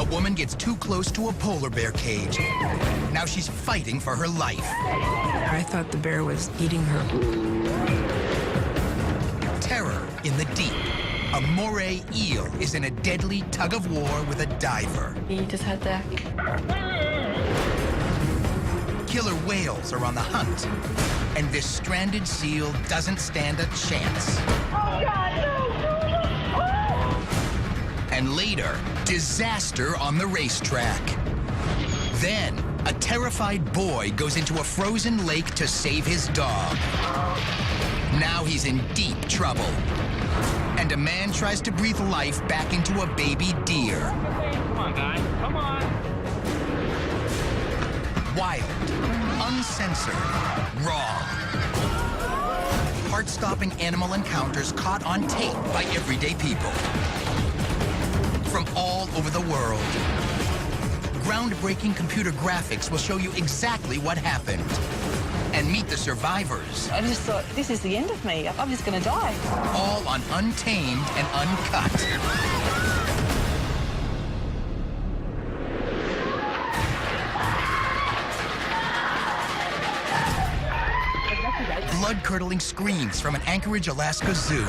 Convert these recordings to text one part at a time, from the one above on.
A woman gets too close to a polar bear cage. Now she's fighting for her life. I thought the bear was eating her. Terror in the deep. A Moray eel is in a deadly tug-of-war with a diver. He just had to... Killer whales are on the hunt. And this stranded seal doesn't stand a chance. Oh, God, no! And later, disaster on the racetrack. Then, a terrified boy goes into a frozen lake to save his dog. Now he's in deep trouble. And a man tries to breathe life back into a baby deer. Come on, guys, come on. Wild, uncensored, raw. Heart-stopping animal encounters caught on tape by everyday people. From all over the world. Groundbreaking computer graphics will show you exactly what happened. And meet the survivors. I just thought, this is the end of me. I'm just going to die. All on Untamed and Uncut. Blood-curdling screams from an Anchorage, Alaska zoo.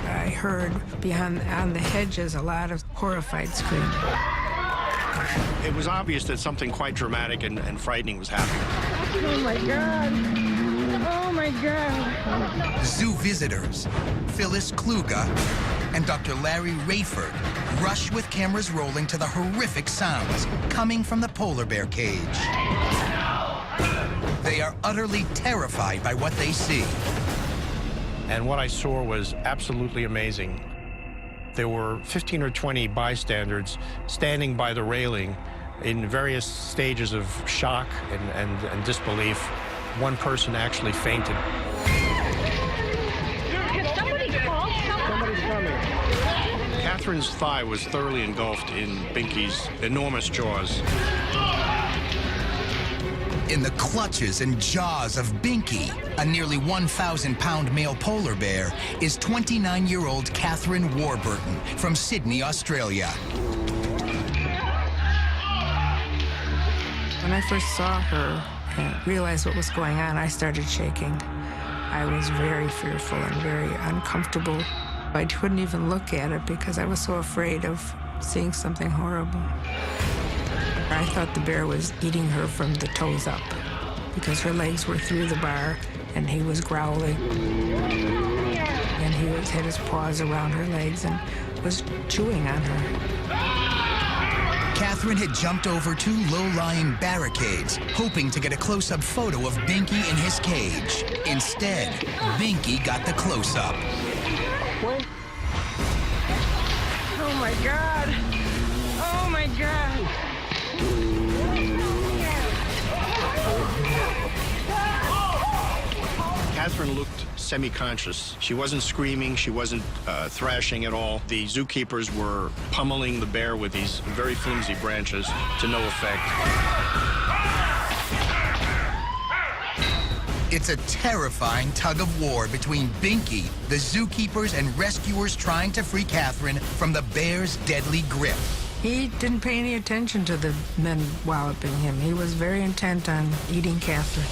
I heard on the hedges a lot of horrified screaming. It was obvious that something quite dramatic and frightening was happening. Oh, my God. Oh, my God. Zoo visitors, Phyllis Kluge and Dr. Larry Rayford, rush with cameras rolling to the horrific sounds coming from the polar bear cage. They are utterly terrified by what they see. And what I saw was absolutely amazing. There were 15 or 20 bystanders standing by the railing in various stages of shock and disbelief. One person actually fainted. Can somebody call? Somebody's coming. Catherine's thigh was thoroughly engulfed in Binky's enormous jaws. In the clutches and jaws of Binky, a nearly 1,000-pound male polar bear, is 29-year-old Catherine Warburton from Sydney, Australia. When I first saw her and realized what was going on, I started shaking. I was very fearful and very uncomfortable. I couldn't even look at it because I was so afraid of seeing something horrible. I thought the bear was eating her from the toes up because her legs were through the bar and he was growling. And he had his paws around her legs and was chewing on her. Catherine had jumped over two low-lying barricades, hoping to get a close-up photo of Binky in his cage. Instead, Binky got the close-up. Oh, my God. Oh, my God. Catherine looked semi-conscious. She wasn't screaming, she wasn't thrashing at all. The zookeepers were pummeling the bear with these very flimsy branches to no effect. It's a terrifying tug-of-war between Binky, the zookeepers, and rescuers trying to free Catherine from the bear's deadly grip. He didn't pay any attention to the men walloping him. He was very intent on eating Catherine.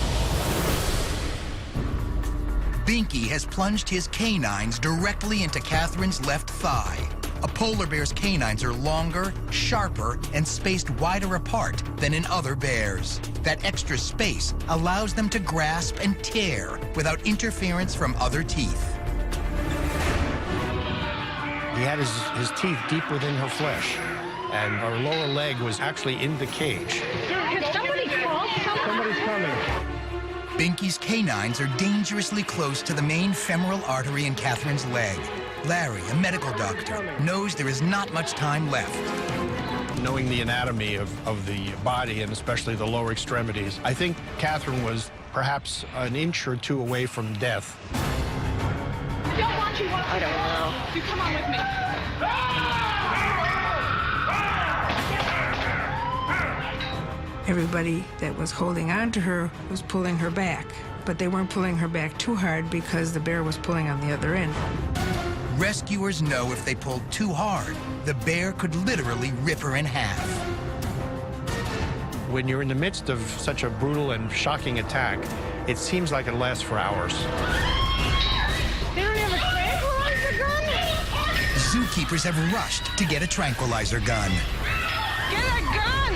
Binky has plunged his canines directly into Catherine's left thigh. A polar bear's canines are longer, sharper, and spaced wider apart than in other bears. That extra space allows them to grasp and tear without interference from other teeth. He had his teeth deep within her flesh, and her lower leg was actually in the cage. Can somebody call? Somebody's coming. Binky's canines are dangerously close to the main femoral artery in Catherine's leg. Larry, a medical doctor, knows there is not much time left. Knowing the anatomy of the body, and especially the lower extremities, I think Catherine was perhaps an inch or two away from death. I don't want you. I don't know. You come on with me. Everybody that was holding on to her was pulling her back, but they weren't pulling her back too hard because the bear was pulling on the other end. Rescuers know if they pulled too hard, the bear could literally rip her in half. When you're in the midst of such a brutal and shocking attack, it seems like it lasts for hours. They don't have a tranquilizer gun? Zookeepers have rushed to get a tranquilizer gun. Get a gun!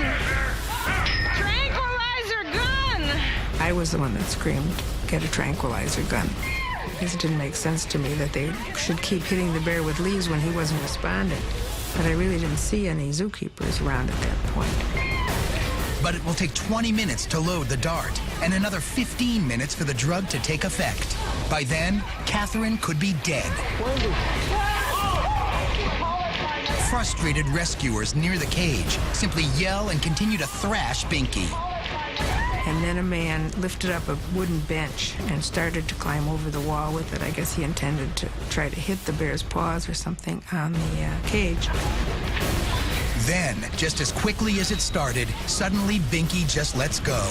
Tranquilizer gun! I was the one that screamed, "Get a tranquilizer gun." Because it didn't make sense to me that they should keep hitting the bear with leaves when he wasn't responding. But I really didn't see any zookeepers around at that point. But it will take 20 minutes to load the dart and another 15 minutes for the drug to take effect. By then, Catherine could be dead. Frustrated rescuers near the cage simply yell and continue to thrash Binky. And then a man lifted up a wooden bench and started to climb over the wall with it. I guess he intended to try to hit the bear's paws or something on the cage. Then, just as quickly as it started, suddenly Binky just lets go.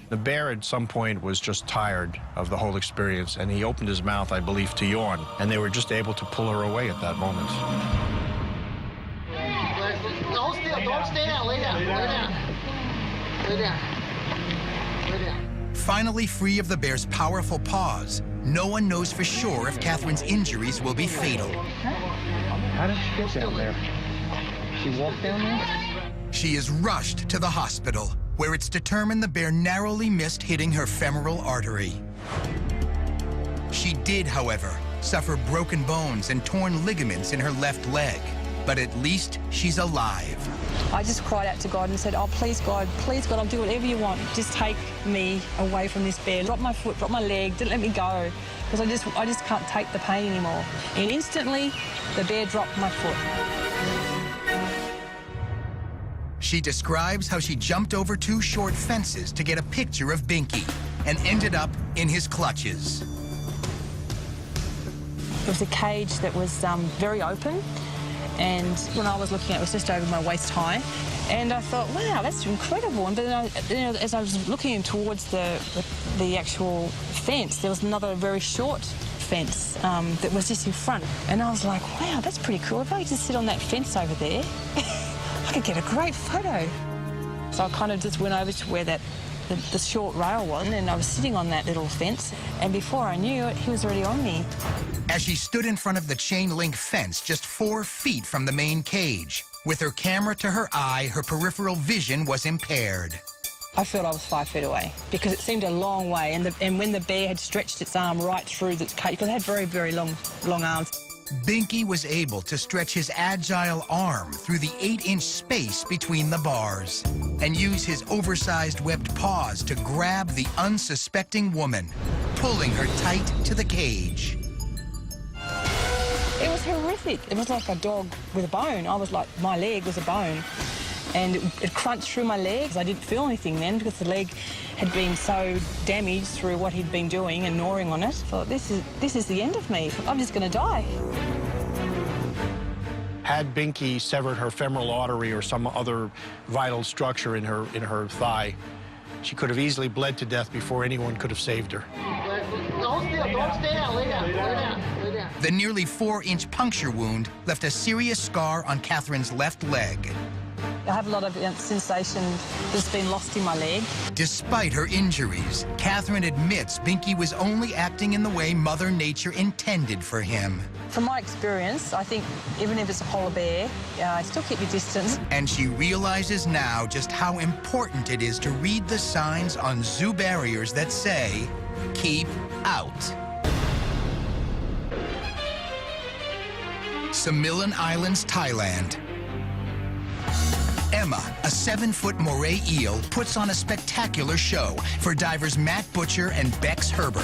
The bear at some point was just tired of the whole experience, and he opened his mouth, I believe, to yawn, and they were just able to pull her away at that moment. Don't stay down, lay down, lay down. Lay down. Lay down. Finally free of the bear's powerful paws, no one knows for sure if Catherine's injuries will be fatal. How did she get down there? She walked down there? She is rushed to the hospital, where it's determined the bear narrowly missed hitting her femoral artery. She did, however, suffer broken bones and torn ligaments in her left leg, but at least she's alive. I just cried out to God and said, "Oh, please, God, I'll do whatever you want. Just take me away from this bear. Drop my foot, drop my leg, don't let me go, because I just can't take the pain anymore." And instantly, the bear dropped my foot. She describes how she jumped over 2 short fences to get a picture of Binky and ended up in his clutches. It was a cage that was very open, and when I was looking at it, it was just over my waist high. And I thought, wow, that's incredible. And then as I was looking towards the actual fence, there was another very short fence that was just in front. And I was like, wow, that's pretty cool. If I could just sit on that fence over there, I could get a great photo. So I kind of just went over to where the short rail was, and I was sitting on that little fence, and before I knew it, he was already on me. As she stood in front of the chain link fence just 4 feet from the main cage, with her camera to her eye, her peripheral vision was impaired. I felt I was 5 feet away because it seemed a long way, and when the bear had stretched its arm right through the cage, because it had very, very long arms. Binky was able to stretch his agile arm through the 8-inch space between the bars and use his oversized webbed paws to grab the unsuspecting woman, pulling her tight to the cage. It was horrific. It was like a dog with a bone. I was like, my leg was a bone. And it crunched through my legs. I didn't feel anything then because the leg had been so damaged through what he'd been doing and gnawing on it. I thought, this is the end of me. I'm just going to die. Had Binky severed her femoral artery or some other vital structure in her thigh, she could have easily bled to death before anyone could have saved her. Don't stay down, lay down, lay down, lay down. The nearly 4-inch puncture wound left a serious scar on Catherine's left leg. I have a lot of sensation that's been lost in my leg. Despite her injuries, Catherine admits Binky was only acting in the way Mother Nature intended for him. From my experience, I think even if it's a polar bear, still keep your distance. And she realizes now just how important it is to read the signs on zoo barriers that say, "Keep out." Samilan Islands, Thailand. Emma, a 7-foot Moray eel, puts on a spectacular show for divers Matt Butcher and Bex Herbert.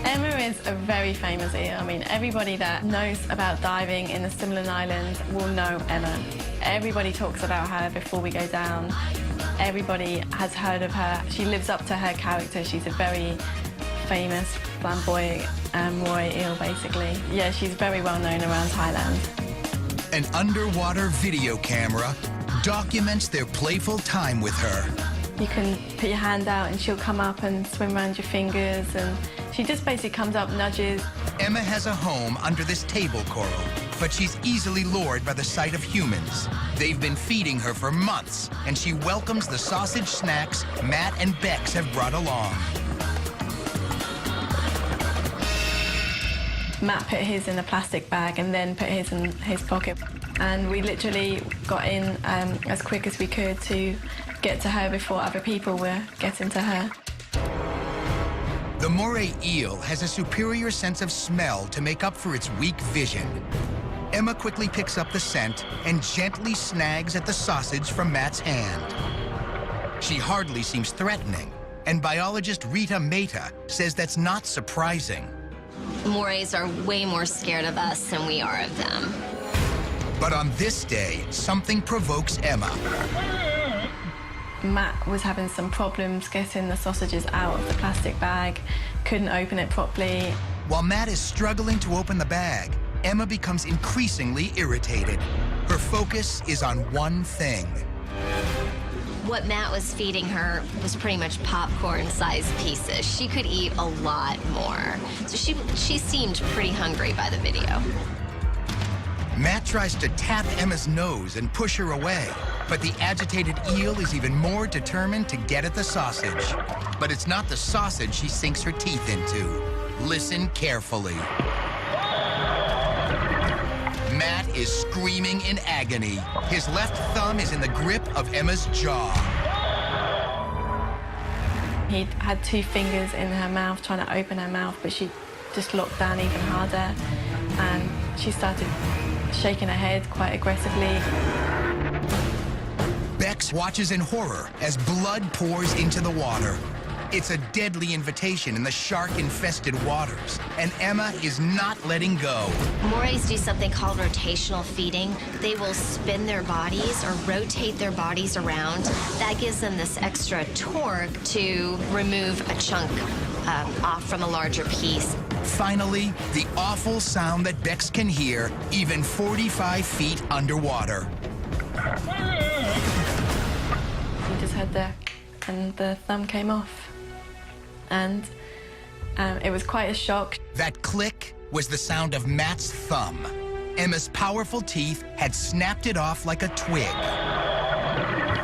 Emma is a very famous eel. I mean, everybody that knows about diving in the Samilan Islands will know Emma. Everybody talks about her before we go down. Everybody has heard of her. She lives up to her character. She's a very famous, flamboyant Moray eel, basically. Yeah, she's very well known around Thailand. An underwater video camera documents their playful time with her You can put your hand out and she'll come up and swim around your fingers, and she just basically comes up, nudges. Emma has a home under this table coral, but she's easily lured by the sight of humans. They've been feeding her for months, and she welcomes the sausage snacks Matt and Bex have brought along. Matt put his in a plastic bag and then put his in his pocket. And we literally got in as quick as we could to get to her before other people were getting to her. The Moray eel has a superior sense of smell to make up for its weak vision. Emma quickly picks up the scent and gently snags at the sausage from Matt's hand. She hardly seems threatening, and biologist Rita Mehta says that's not surprising. Morays are way more scared of us than we are of them. But on this day, something provokes Emma. Matt was having some problems getting the sausages out of the plastic bag, couldn't open it properly. While Matt is struggling to open the bag, Emma becomes increasingly irritated. Her focus is on one thing. What Matt was feeding her was pretty much popcorn-sized pieces. She could eat a lot more. So she seemed pretty hungry by the video. Matt tries to tap Emma's nose and push her away, but the agitated eel is even more determined to get at the sausage. But it's not the sausage she sinks her teeth into. Listen carefully. Matt is screaming in agony. His left thumb is in the grip of Emma's jaw. He had 2 fingers in her mouth trying to open her mouth, but she just locked down even harder, and she started shaking her head quite aggressively. Bex watches in horror as blood pours into the water. It's a deadly invitation in the shark-infested waters, and Emma is not letting go. Morays do something called rotational feeding. They will spin their bodies or rotate their bodies around. That gives them this extra torque to remove a chunk off from a larger piece. Finally, the awful sound that Bex can hear, even 45 feet underwater. She just had and the thumb came off. And it was quite a shock. That click was the sound of Matt's thumb. Emma's powerful teeth had snapped it off like a twig.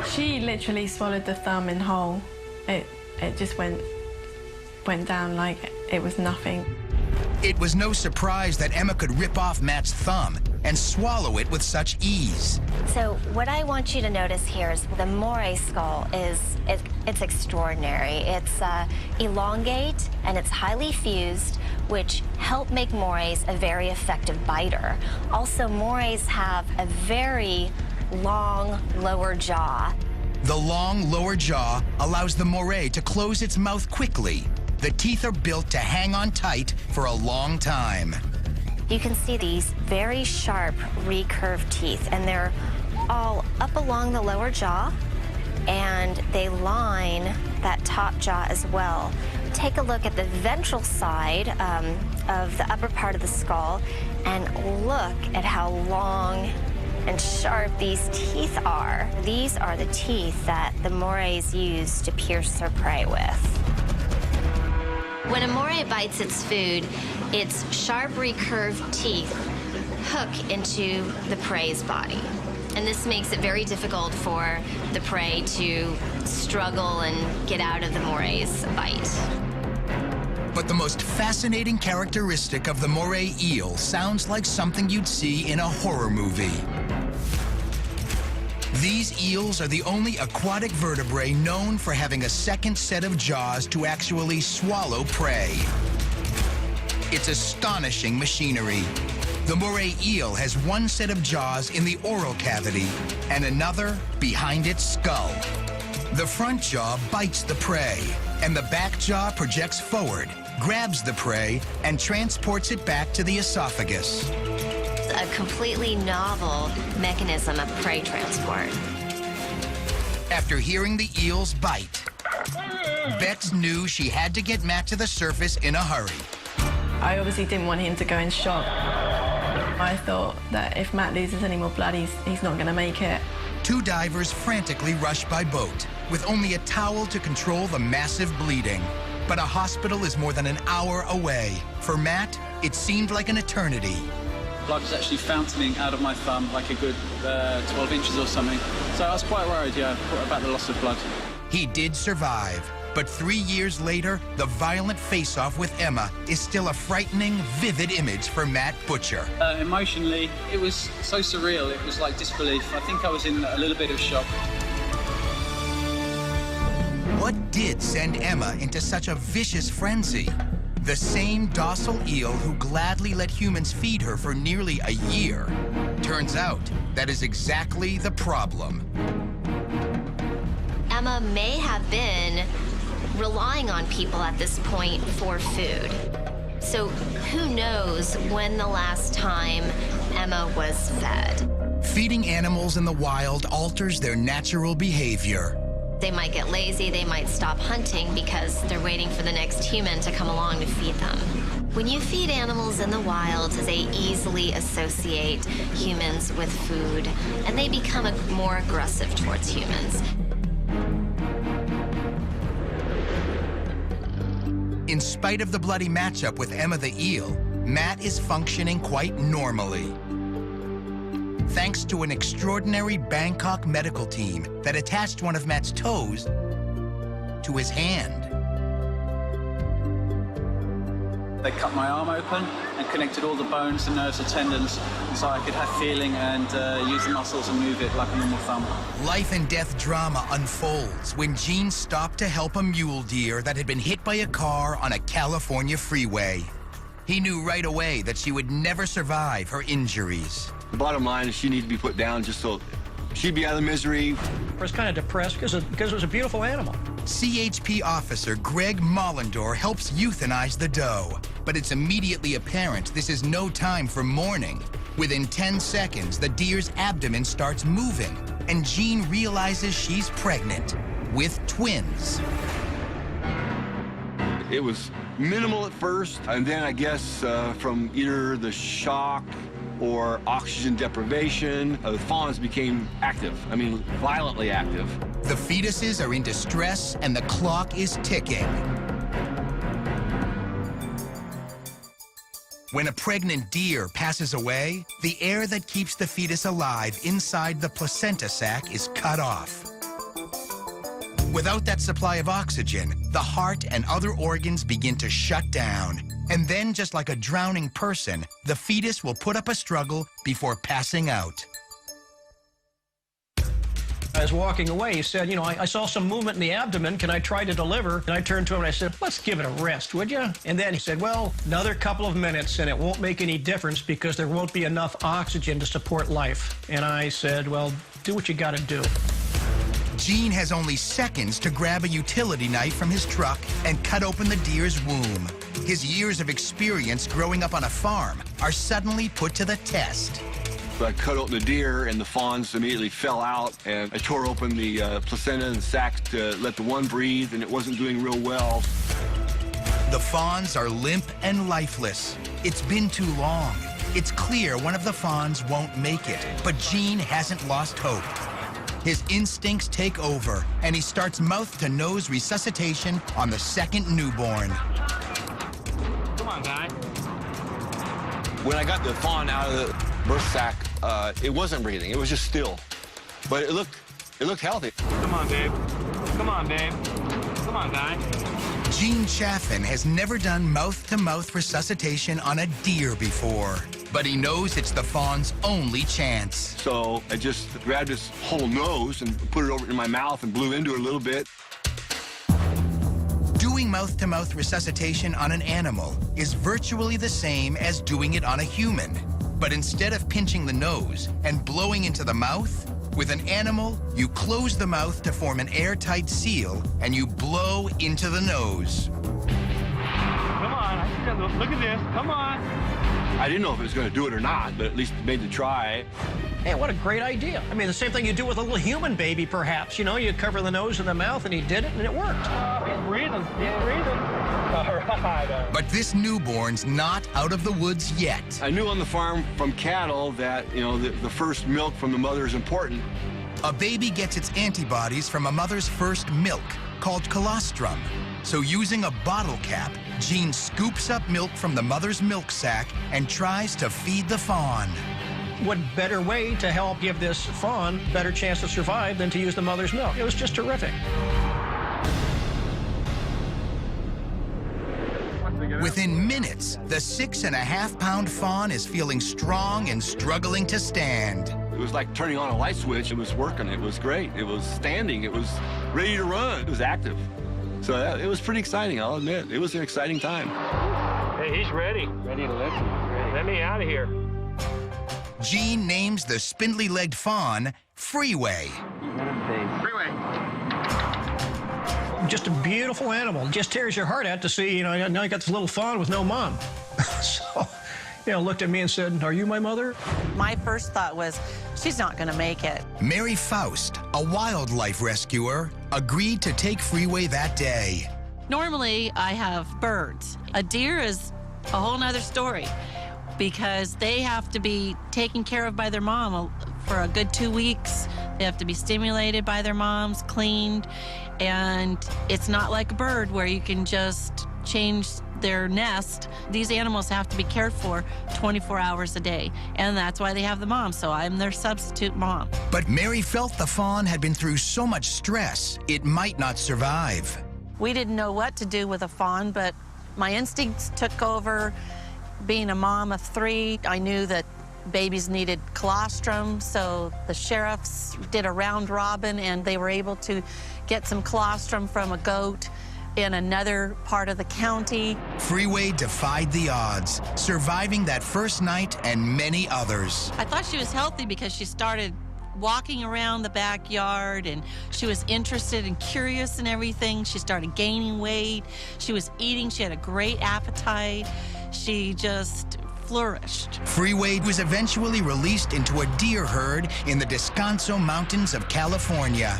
She literally swallowed the thumb in whole. It just went down like it was nothing. It was no surprise that Emma could rip off Matt's thumb and swallow it with such ease. So what I want you to notice here is the Moray skull it's extraordinary. It's elongate and it's highly fused, which help make Morays a very effective biter. Also, Morays have a very long lower jaw. The long lower jaw allows the Moray to close its mouth quickly. The teeth are built to hang on tight for a long time. You can see these very sharp, recurved teeth, and they're all up along the lower jaw, and they line that top jaw as well. Take a look at the ventral side of the upper part of the skull, and look at how long and sharp these teeth are. These are the teeth that the Morays use to pierce their prey with. When a Moray bites its food, its sharp, recurved teeth hook into the prey's body. And this makes it very difficult for the prey to struggle and get out of the Moray's bite. But the most fascinating characteristic of the Moray eel sounds like something you'd see in a horror movie. These eels are the only aquatic vertebrae known for having a second set of jaws to actually swallow prey. It's astonishing machinery. The Moray eel has one set of jaws in the oral cavity and another behind its skull. The front jaw bites the prey, and the back jaw projects forward, grabs the prey, and transports it back to the esophagus. A completely novel mechanism of prey transport. After hearing the eel's bite, Bex knew she had to get Matt to the surface in a hurry. I obviously didn't want him to go in shock. I thought that if Matt loses any more blood, he's not going to make it. 2 divers frantically rush by boat. with only a towel to control the massive bleeding. But a hospital is more than an hour away. For Matt, it seemed like an eternity. Blood was actually fountaining out of my thumb, like a good 12 inches or something. So I was quite worried, yeah, about the loss of blood. He did survive, but 3 years later, the violent face-off with Emma is still a frightening, vivid image for Matt Butcher. Emotionally, it was so surreal. It was like disbelief. I think I was in a little bit of shock. What did send Emma into such a vicious frenzy? The same docile eel who gladly let humans feed her for nearly a year. Turns out, that is exactly the problem. Emma may have been relying on people at this point for food. So who knows when the last time Emma was fed? Feeding animals in the wild alters their natural behavior. They might get lazy, they might stop hunting because they're waiting for the next human to come along to feed them. When you feed animals in the wild, they easily associate humans with food, and they become more aggressive towards humans. In spite of the bloody matchup with Emma the eel, Matt is functioning quite normally. Thanks to an extraordinary Bangkok medical team that attached one of Matt's toes to his hand. They cut my arm open and connected all the bones, the nerves, the tendons, so I could have feeling and use the muscles and move it like a normal thumb. Life and death drama unfolds when Gene stopped to help a mule deer that had been hit by a car on a California freeway. He knew right away that she would never survive her injuries. The bottom line is she needs to be put down just so she'd be out of the misery. I was kind of depressed because it was a beautiful animal. CHP officer Greg Mollendor helps euthanize the doe, but it's immediately apparent this is no time for mourning. Within 10 seconds, the deer's abdomen starts moving, and Jean realizes she's pregnant with twins. It was minimal at first, and then I guess from either the shock or oxygen deprivation, the fawns became active. I mean, violently active. The fetuses are in distress, and the clock is ticking. When a pregnant deer passes away, the air that keeps the fetus alive inside the placenta sac is cut off. Without that supply of oxygen, the heart and other organs begin to shut down. And then, just like a drowning person, the fetus will put up a struggle before passing out. I was walking away. He said, you know, I saw some movement in the abdomen. Can I try to deliver? And I turned to him and I said, let's give it a rest, would you? And then he said, well, another couple of minutes and it won't make any difference because there won't be enough oxygen to support life. And I said, well, do what you got to do. Gene has only seconds to grab a utility knife from his truck and cut open the deer's womb. His years of experience growing up on a farm are suddenly put to the test. I cut open the deer, and the fawns immediately fell out, and I tore open the placenta and sac to let the one breathe, and it wasn't doing real well. The fawns are limp and lifeless. It's been too long. It's clear one of the fawns won't make it, but Gene hasn't lost hope. His instincts take over, and he starts mouth-to-nose resuscitation on the second newborn. Come on, guy. When I got the fawn out of the birth sac, it wasn't breathing. It was just still. But it looked healthy. Come on, babe. Come on, babe. Come on, guy. Gene Chaffin has never done mouth-to-mouth resuscitation on a deer before, but he knows it's the fawn's only chance. So I just grabbed his whole nose and put it over in my mouth and blew into it a little bit. Doing mouth-to-mouth resuscitation on an animal is virtually the same as doing it on a human. But instead of pinching the nose and blowing into the mouth, with an animal, you close the mouth to form an airtight seal, and you blow into the nose. Come on, look at this. Come on. I didn't know if it was going to do it or not, but at least made the try. Hey, what a great idea. I mean, the same thing you do with a little human baby, perhaps. You know, you cover the nose and the mouth, and he did it, and it worked. He's breathing. He's breathing. All right. But this newborn's not out of the woods yet. I knew on the farm from cattle that, you know, the first milk from the mother is important. A baby gets its antibodies from a mother's first milk, called colostrum. So using a bottle cap, Jean scoops up milk from the mother's milk sac and tries to feed the fawn. What better way to help give this fawn a better chance to survive than to use the mother's milk? It was just terrific. Within minutes, the 6.5-pound fawn is feeling strong and struggling to stand. It was like turning on a light switch. It was working. It was great. It was standing. It was ready to run. It was active. So it was pretty exciting, I'll admit. It was an exciting time. Hey, he's ready. Ready to listen. Let me out of here. Jean names the spindly-legged fawn Freeway. Freeway. Just a beautiful animal. Just tears your heart out to see, now you got this little fawn with no mom. So, looked at me and said, "Are you my mother?" My first thought was, she's not going to make it. Mary Faust, a wildlife rescuer, agreed to take Freeway that day. Normally, I have birds. A deer is a whole nother story because they have to be taken care of by their mom for a good 2 weeks. They have to be stimulated by their moms, cleaned, and it's not like a bird where you can just change their nest. These animals have to be cared for 24 hours a day, and that's why they have the mom, so I'm their substitute mom. But Mary felt the fawn had been through so much stress, it might not survive. We didn't know what to do with a fawn, but my instincts took over. Being a mom of 3, I knew that babies needed colostrum, so the sheriffs did a round robin, and they were able to get some colostrum from a goat in another part of the county. Freeway defied the odds, surviving that first night and many others. I thought she was healthy because she started walking around the backyard, and she was interested and curious in everything. She started gaining weight. She was eating. She had a great appetite. She just flourished. Freeway was eventually released into a deer herd in the Descanso Mountains of California.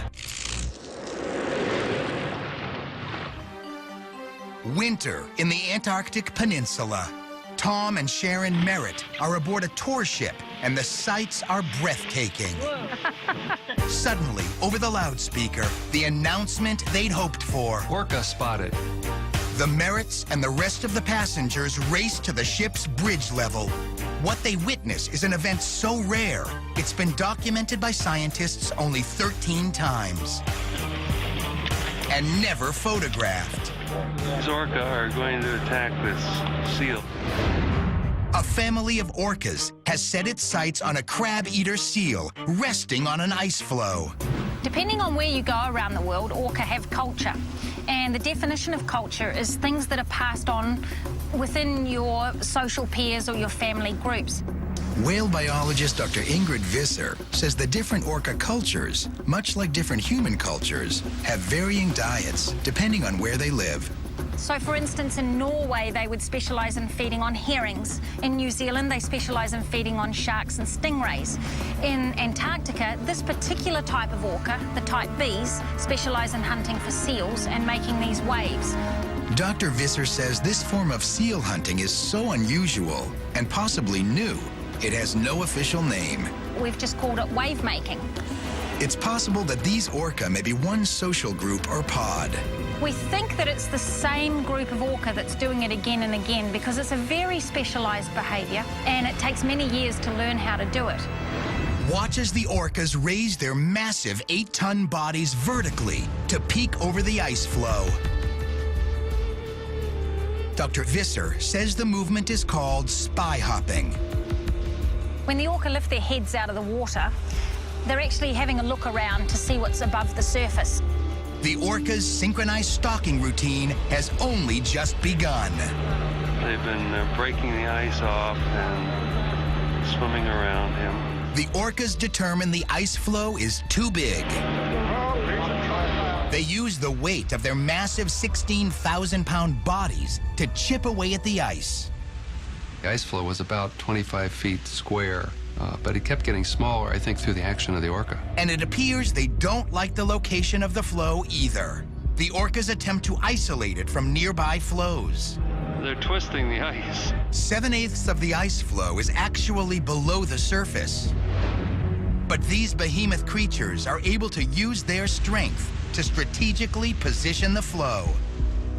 Winter in the Antarctic Peninsula. Tom and Sharon Merritt are aboard a tour ship, and the sights are breathtaking. Suddenly, over the loudspeaker, the announcement they'd hoped for. Orca spotted. The Merritts and the rest of the passengers race to the ship's bridge level. What they witness is an event so rare, it's been documented by scientists only 13 times. And never photographed. These orca are going to attack this seal. A family of orcas has set its sights on a crab-eater seal resting on an ice floe. Depending on where you go around the world, orca have culture. And the definition of culture is things that are passed on within your social peers or your family groups. Whale biologist Dr. Ingrid Visser says the different orca cultures, much like different human cultures, have varying diets depending on where they live. So, for instance, in Norway, they would specialize in feeding on herrings. In New Zealand, they specialize in feeding on sharks and stingrays. In Antarctica, this particular type of orca, the type Bs, specialize in hunting for seals and making these waves. Dr. Visser says this form of seal hunting is so unusual and possibly new, it has no official name. We've just called it wave making. It's possible that these orca may be one social group or pod. We think that it's the same group of orca that's doing it again and again because it's a very specialized behavior and it takes many years to learn how to do it. Watch as the orcas raise their massive 8-ton bodies vertically to peek over the ice floe. Dr. Visser says the movement is called spy hopping. When the orca lift their heads out of the water, they're actually having a look around to see what's above the surface. The orca's synchronized stalking routine has only just begun. They've been breaking the ice off and swimming around him. The orcas determine the ice floe is too big. They use the weight of their massive 16,000-pound bodies to chip away at the ice. The ice floe was about 25 feet square, but it kept getting smaller, I think, through the action of the orca. And it appears they don't like the location of the floe either. The orcas attempt to isolate it from nearby floes. They're twisting the ice. 7/8 of the ice floe is actually below the surface. But these behemoth creatures are able to use their strength to strategically position the flow.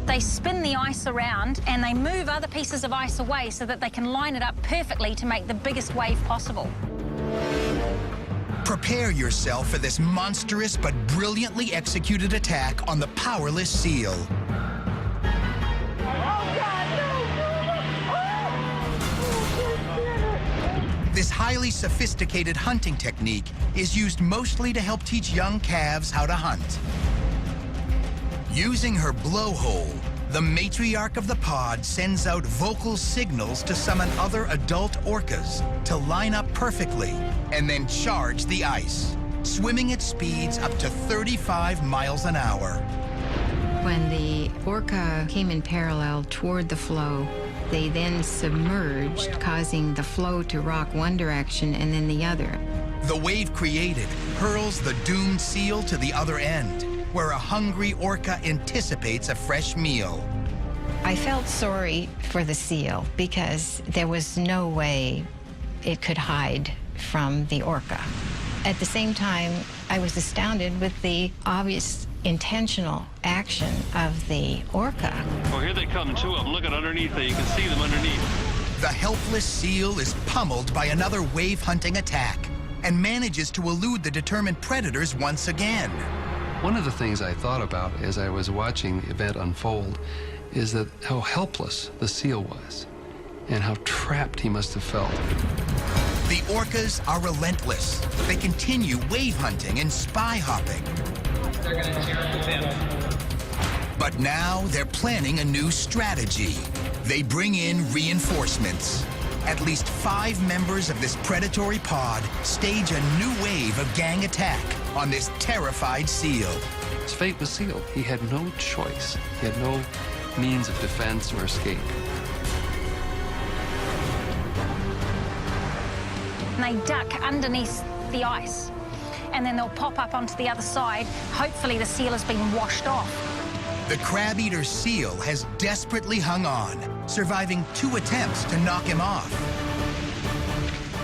They spin the ice around and they move other pieces of ice away so that they can line it up perfectly to make the biggest wave possible. Prepare yourself for this monstrous but brilliantly executed attack on the powerless seal. This highly sophisticated hunting technique is used mostly to help teach young calves how to hunt. Using her blowhole, the matriarch of the pod sends out vocal signals to summon other adult orcas to line up perfectly and then charge the ice, swimming at speeds up to 35 miles an hour. When the orca came in parallel toward the flow, they then submerged, causing the flow to rock one direction and then the other. The wave created hurls the doomed seal to the other end, where a hungry orca anticipates a fresh meal. I felt sorry for the seal because there was no way it could hide from the orca. At the same time, I was astounded with the obvious intentional action of the orca. Oh, here they come, two of them. Look at underneath there. You can see them underneath. The helpless seal is pummeled by another wave-hunting attack and manages to elude the determined predators once again. One of the things I thought about as I was watching the event unfold is that how helpless the seal was and how trapped he must have felt. The orcas are relentless. They continue wave hunting and spy hopping. They're going to tear up the panel. But now they're planning a new strategy. They bring in reinforcements. At least 5 members of this predatory pod stage a new wave of gang attack on this terrified seal. His fate was sealed. He had no choice. He had no means of defense or escape. And they duck underneath the ice, and then they'll pop up onto the other side. Hopefully the seal has been washed off. The crab-eater seal has desperately hung on, surviving 2 attempts to knock him off.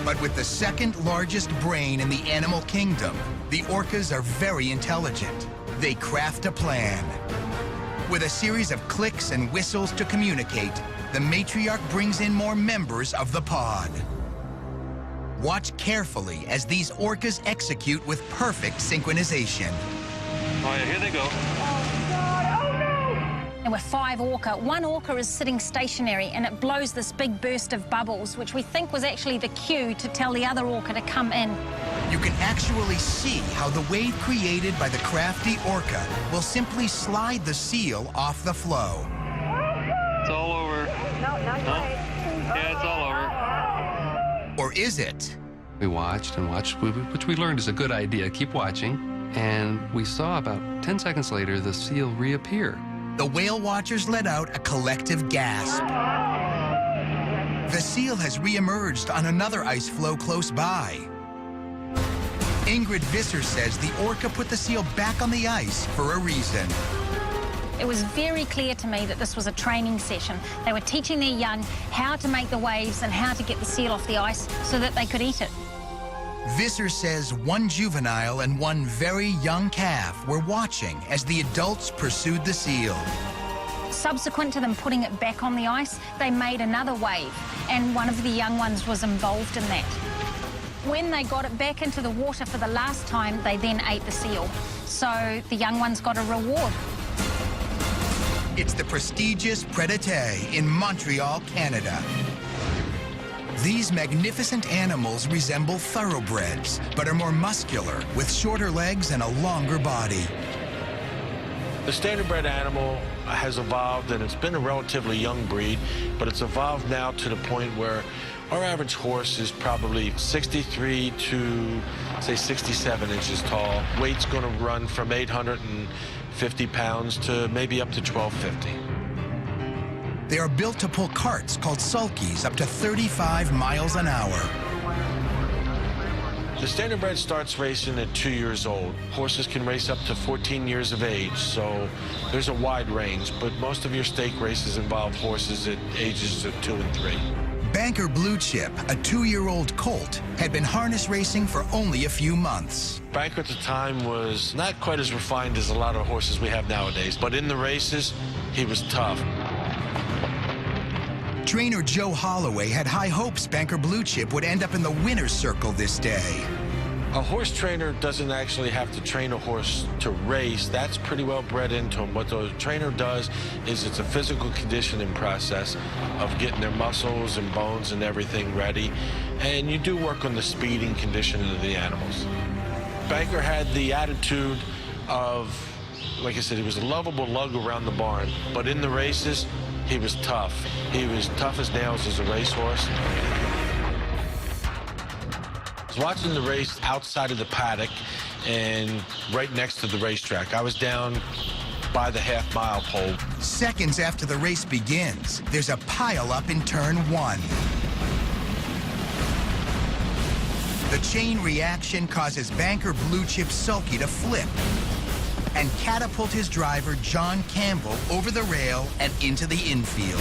But with the second largest brain in the animal kingdom, the orcas are very intelligent. They craft a plan. With a series of clicks and whistles to communicate, the matriarch brings in more members of the pod. Watch carefully as these orcas execute with perfect synchronization. Oh, yeah, here they go. And with 5 orca, 1 orca is sitting stationary and it blows this big burst of bubbles, which we think was actually the cue to tell the other orca to come in. You can actually see how the wave created by the crafty orca will simply slide the seal off the flow. It's all over. No, not quite. Yeah, it's all over. Or is it? We watched and watched, which we learned is a good idea. Keep watching. And we saw about 10 seconds later the seal reappear. The whale watchers let out a collective gasp. The seal has reemerged on another ice floe close by. Ingrid Visser says the orca put the seal back on the ice for a reason. It was very clear to me that this was a training session. They were teaching their young how to make the waves and how to get the seal off the ice so that they could eat it. Visser says 1 juvenile and 1 very young calf were watching as the adults pursued the seal. Subsequent to them putting it back on the ice, they made another wave, and one of the young ones was involved in that. When they got it back into the water for the last time, they then ate the seal. So the young ones got a reward. It's the prestigious Prédaté in Montreal, Canada. These magnificent animals resemble thoroughbreds, but are more muscular, with shorter legs and a longer body. The standardbred animal has evolved, and it's been a relatively young breed, but it's evolved now to the point where our average horse is probably 63 to, say, 67 inches tall. Weight's going to run from 850 pounds to maybe up to 1250. They are built to pull carts called sulkies up to 35 miles an hour. The standardbred starts racing at 2 years old. Horses can race up to 14 years of age, so there's a wide range, but most of your stake races involve horses at ages of 2 and 3. Banker Blue Chip, a 2-year-old colt, had been harness racing for only a few months. Banker at the time was not quite as refined as a lot of horses we have nowadays, but in the races, he was tough. Trainer Joe Holloway had high hopes Banker Blue Chip would end up in the winner's circle this day. A horse trainer doesn't actually have to train a horse to race. That's pretty well bred into him. What the trainer does is it's a physical conditioning process of getting their muscles and bones and everything ready. And you do work on the speed and conditioning of the animals. Banker had the attitude of, like I said, he was a lovable lug around the barn. But in the races, he was tough. He was tough as nails as a racehorse. I was watching the race outside of the paddock and right next to the racetrack. I was down by the half-mile pole. Seconds after the race begins, there's a pile-up in turn 1. The chain reaction causes Banker Blue Chip Sulky to flip and catapult his driver, John Campbell, over the rail and into the infield.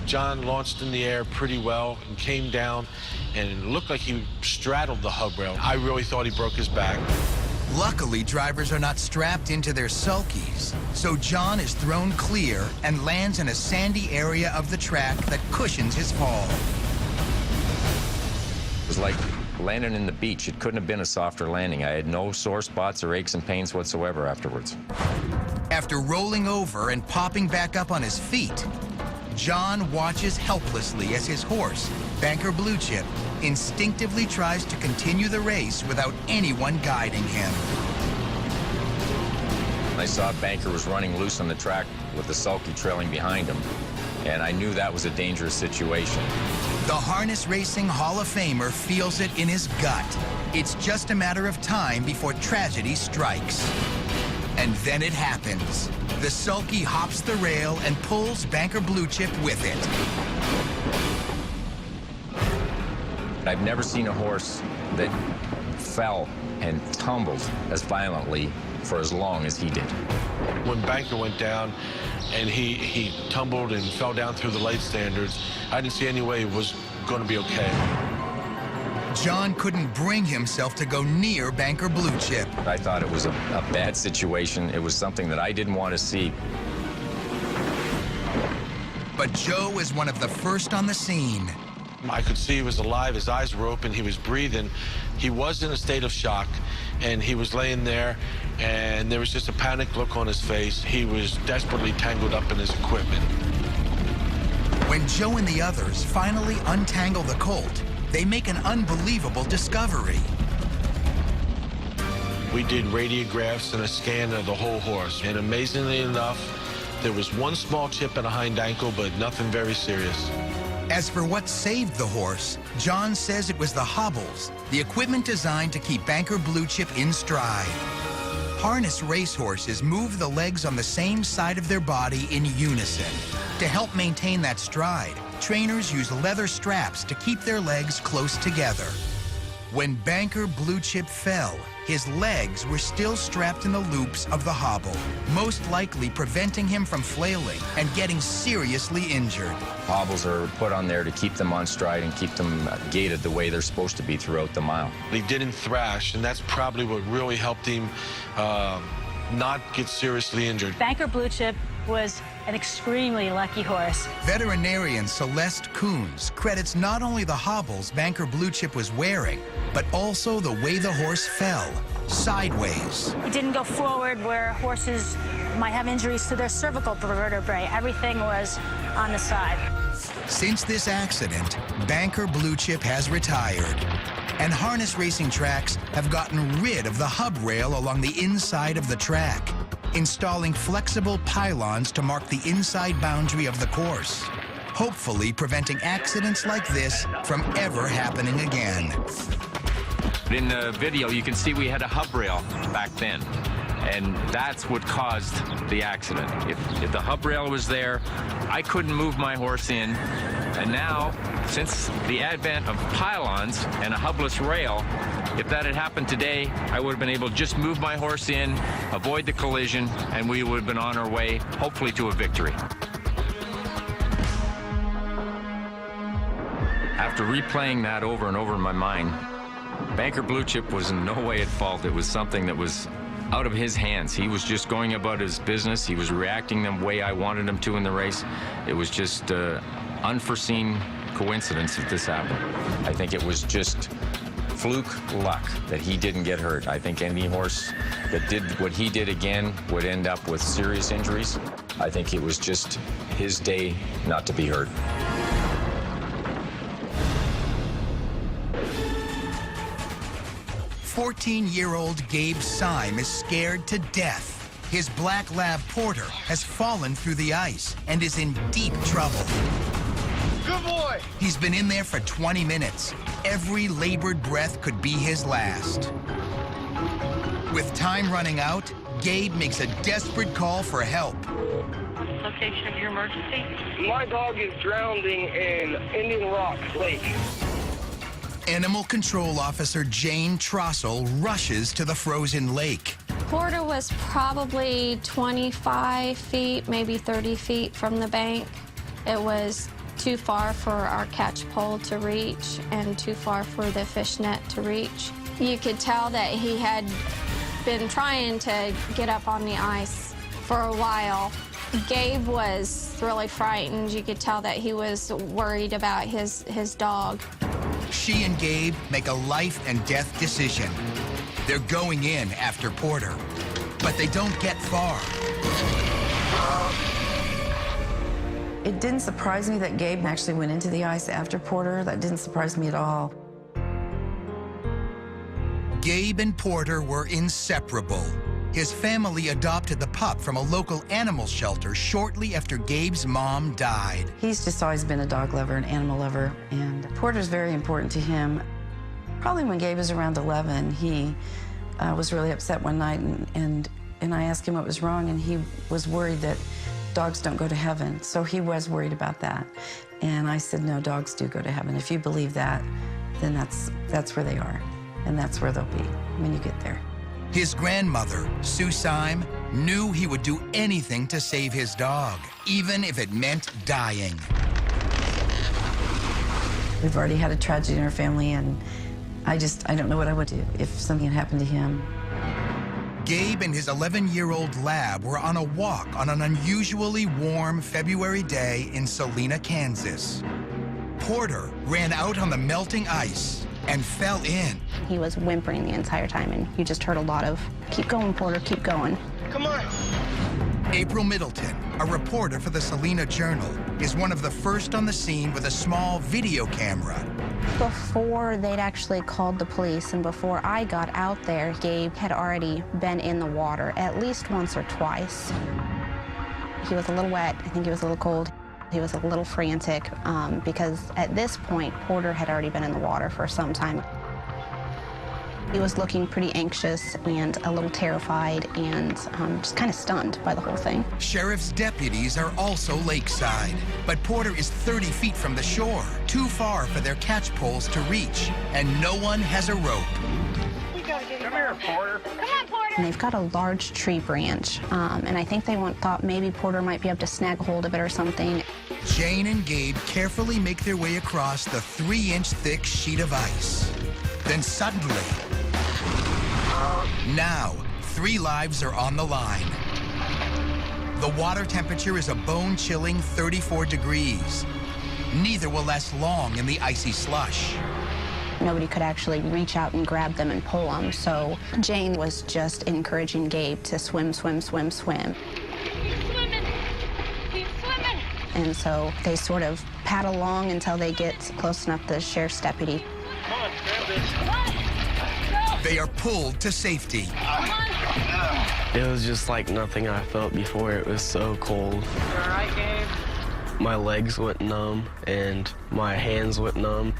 John launched in the air pretty well and came down, and it looked like he straddled the hub rail. I really thought he broke his back. Luckily, drivers are not strapped into their sulkies, so John is thrown clear and lands in a sandy area of the track that cushions his fall. It was like landing in the beach. It couldn't have been a softer landing. I had no sore spots or aches and pains whatsoever afterwards. After rolling over and popping back up on his feet, John watches helplessly as his horse, Banker Blue Chip, instinctively tries to continue the race without anyone guiding him. I saw Banker was running loose on the track with the sulky trailing behind him, and I knew that was a dangerous situation. The harness racing Hall of Famer feels it in his gut. It's just a matter of time before tragedy strikes. And then it happens. The sulky hops the rail and pulls Banker Blue Chip with it. I've never seen a horse that fell and tumbled as violently for as long as he did. When Banker went down and he tumbled and fell down through the light standards, I didn't see any way it was going to be okay. John couldn't bring himself to go near Banker Blue Chip. I thought it was a bad situation. It was something that I didn't want to see. But Joe is one of the first on the scene. I could see he was alive. His eyes were open. He was breathing. He was in a state of shock, and he was laying there, and there was just a panicked look on his face. He was desperately tangled up in his equipment. When Joe and the others finally untangle the colt, they make an unbelievable discovery. We did radiographs and a scan of the whole horse, and amazingly enough, there was one small chip in a hind ankle, but nothing very serious. As for what saved the horse, John says it was the hobbles, the equipment designed to keep Banker Blue Chip in stride. Harness racehorses move the legs on the same side of their body in unison. To help maintain that stride, trainers use leather straps to keep their legs close together. When Banker Blue Chip fell, his legs were still strapped in the loops of the hobble, most likely preventing him from flailing and getting seriously injured. Hobbles are put on there to keep them on stride and keep them gated the way they're supposed to be throughout the mile. He didn't thrash, and that's probably what really helped him not get seriously injured. Banker Blue Chip was an extremely lucky horse. Veterinarian Celeste Coons credits not only the hobbles Banker Blue Chip was wearing, but also the way the horse fell, sideways. It didn't go forward where horses might have injuries to their cervical vertebrae. Everything was on the side. Since this accident, Banker Blue Chip has retired, and harness racing tracks have gotten rid of the hub rail along the inside of the track, installing flexible pylons to mark the inside boundary of the course, hopefully preventing accidents like this from ever happening again. In the video, you can see we had a hub rail back then, and that's what caused the accident. If the hub rail was there, I couldn't move my horse in, and now, since the advent of pylons and a hubless rail, if that had happened today, I would have been able to just move my horse in, avoid the collision, and we would have been on our way, hopefully, to a victory. After replaying that over and over in my mind, Banker Blue Chip was in no way at fault. It was something that was out of his hands. He was just going about his business. He was reacting the way I wanted him to in the race. It was just unforeseen coincidence that this happened. I think it was just fluke luck that he didn't get hurt. I think any horse that did what he did again would end up with serious injuries. I think it was just his day not to be hurt. "14-year-old Gabe Syme is scared to death. His black lab Porter has fallen through the ice and is in deep trouble. Good boy. He's been in there for 20 minutes. Every labored breath could be his last. With time running out, Gabe makes a desperate call for help. Location of your emergency? My dog is drowning in Indian Rock Lake. Animal Control Officer Jane Trossel rushes to the frozen lake. Porter was probably 25 feet, maybe 30 feet from the bank. It was too far for our catch pole to reach and too far for the fish net to reach. You could tell that he had been trying to get up on the ice for a while. Gabe was really frightened. You could tell that he was worried about his dog. She and Gabe make a life and death decision. They're going in after Porter, but they don't get far. It didn't surprise me that Gabe actually went into the ice after Porter. That didn't surprise me at all. Gabe and Porter were inseparable. His family adopted the pup from a local animal shelter shortly after Gabe's mom died. He's just always been a dog lover, an animal lover, and Porter's very important to him. Probably when Gabe was around 11, he was really upset one night, and I asked him what was wrong, and he was worried that dogs don't go to heaven. So he was worried about that. And I said, no, dogs do go to heaven. If you believe that, then that's where they are, and that's where they'll be when you get there. His grandmother, Sue Syme, knew he would do anything to save his dog, even if it meant dying. We've already had a tragedy in our family, and I don't know what I would do if something had happened to him. Gabe and his 11-year-old lab were on a walk on an unusually warm February day in Salina, Kansas. Porter ran out on the melting ice and fell in. He was whimpering the entire time, and you just heard a lot of, "Keep going, Porter, keep going." Come on. April Middleton, a reporter for the Salina Journal, is one of the first on the scene with a small video camera. Before they'd actually called the police and before I got out there, Gabe had already been in the water at least once or twice. He was a little wet. I think he was a little cold. He was a little frantic because at this point, Porter had already been in the water for some time. He was looking pretty anxious and a little terrified and just kind of stunned by the whole thing. Sheriff's deputies are also lakeside, but Porter is 30 feet from the shore, too far for their catch poles to reach, and no one has a rope. Come here, Porter. Come on, Porter. And they've got a large tree branch, and I think they thought maybe Porter might be able to snag hold of it or something. Jane and Gabe carefully make their way across the 3-inch thick sheet of ice. Then suddenly, now 3 lives are on the line. The water temperature is a bone-chilling 34 degrees. Neither will last long in the icy slush. Nobody could actually reach out and grab them and pull them, so Jane was just encouraging Gabe to swim, swim, swim, swim. Keep swimming. Keep swimming. And so they sort of paddle along until they get close enough to the sheriff's deputy. Come on, grab this. Come on. They are pulled to safety. It was just like nothing I felt before. It was so cold. You all right, Gabe? My legs went numb and my hands went numb.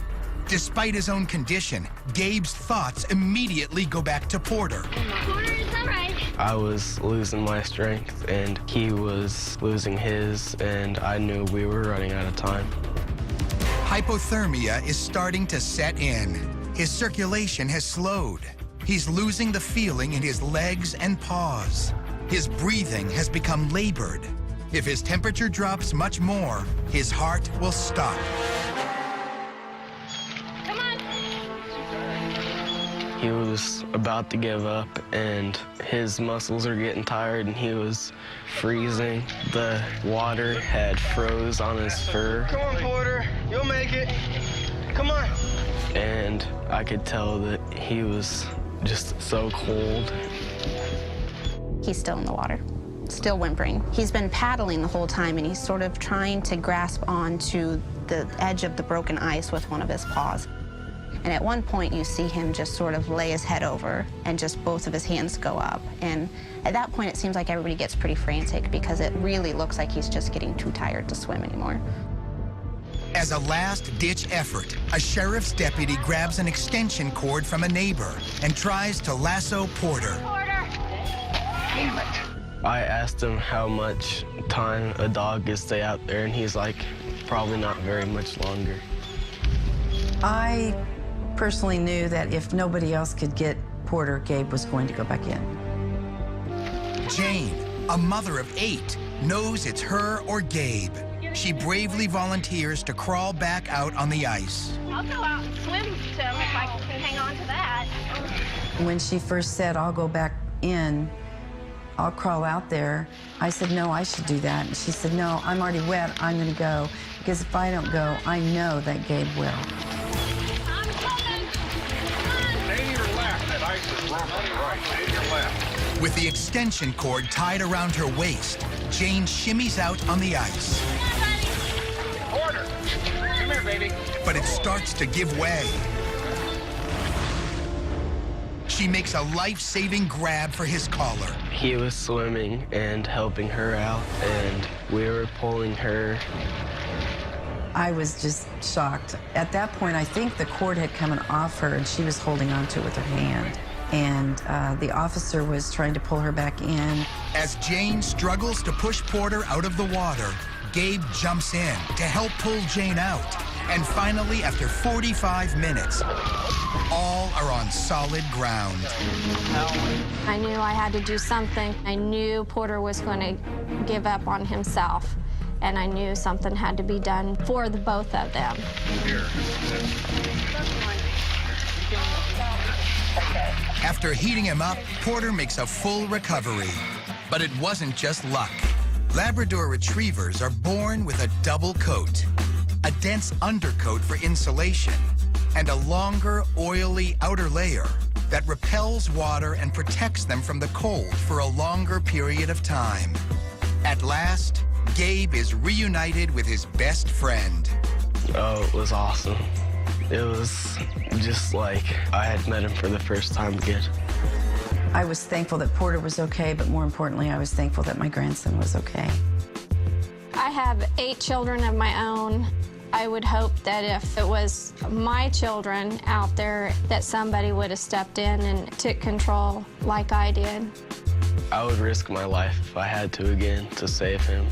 Despite his own condition, Gabe's thoughts immediately go back to Porter. Porter, is that right? I was losing my strength and he was losing his, and I knew we were running out of time. Hypothermia is starting to set in. His circulation has slowed. He's losing the feeling in his legs and paws. His breathing has become labored. If his temperature drops much more, his heart will stop. He was about to give up, and his muscles are getting tired, and he was freezing. The water had froze on his fur. Come on, Porter. You'll make it. Come on. And I could tell that he was just so cold. He's still in the water, still whimpering. He's been paddling the whole time, and he's sort of trying to grasp onto the edge of the broken ice with one of his paws. And at one point, you see him just sort of lay his head over and just both of his hands go up. And at that point, it seems like everybody gets pretty frantic because it really looks like he's just getting too tired to swim anymore. As a last-ditch effort, a sheriff's deputy grabs an extension cord from a neighbor and tries to lasso Porter. Damn it. I asked him how much time a dog could stay out there, and he's like, probably not very much longer. I personally knew that if nobody else could get Porter, Gabe was going to go back in. Jane, a mother of 8, knows it's her or Gabe. She bravely volunteers to crawl back out on the ice. I'll go out and swim to him if I can hang on to that. When she first said, I'll go back in, I'll crawl out there, I said, no, I should do that. And she said, no, I'm already wet, I'm gonna go. Because if I don't go, I know that Gabe will. I'm coming. Stay to your left. That ice is rumbling. Right. Stay to your left. With the extension cord tied around her waist, Jane shimmies out on the ice. Porter. Come here, baby. But it starts to give way. She makes a life-saving grab for his collar. He was swimming and helping her out, and we were pulling her. I was just shocked. At that point, I think the cord had come off her and she was holding onto it with her hand. And the officer was trying to pull her back in. As Jane struggles to push Porter out of the water, Gabe jumps in to help pull Jane out. And finally, after 45 minutes, all are on solid ground. I knew I had to do something. I knew Porter was going to give up on himself, and I knew something had to be done for the both of them. After heating him up, Porter makes a full recovery. But it wasn't just luck. Labrador retrievers are born with a double coat, a dense undercoat for insulation, and a longer, oily outer layer that repels water and protects them from the cold for a longer period of time. At last, Gabe is reunited with his best friend. Oh, it was awesome. It was just like I had met him for the first time again. I was thankful that Porter was okay, but more importantly, I was thankful that my grandson was okay. I have 8 children of my own. I would hope that if it was my children out there, that somebody would have stepped in and took control like I did. I would risk my life if I had to again to save him.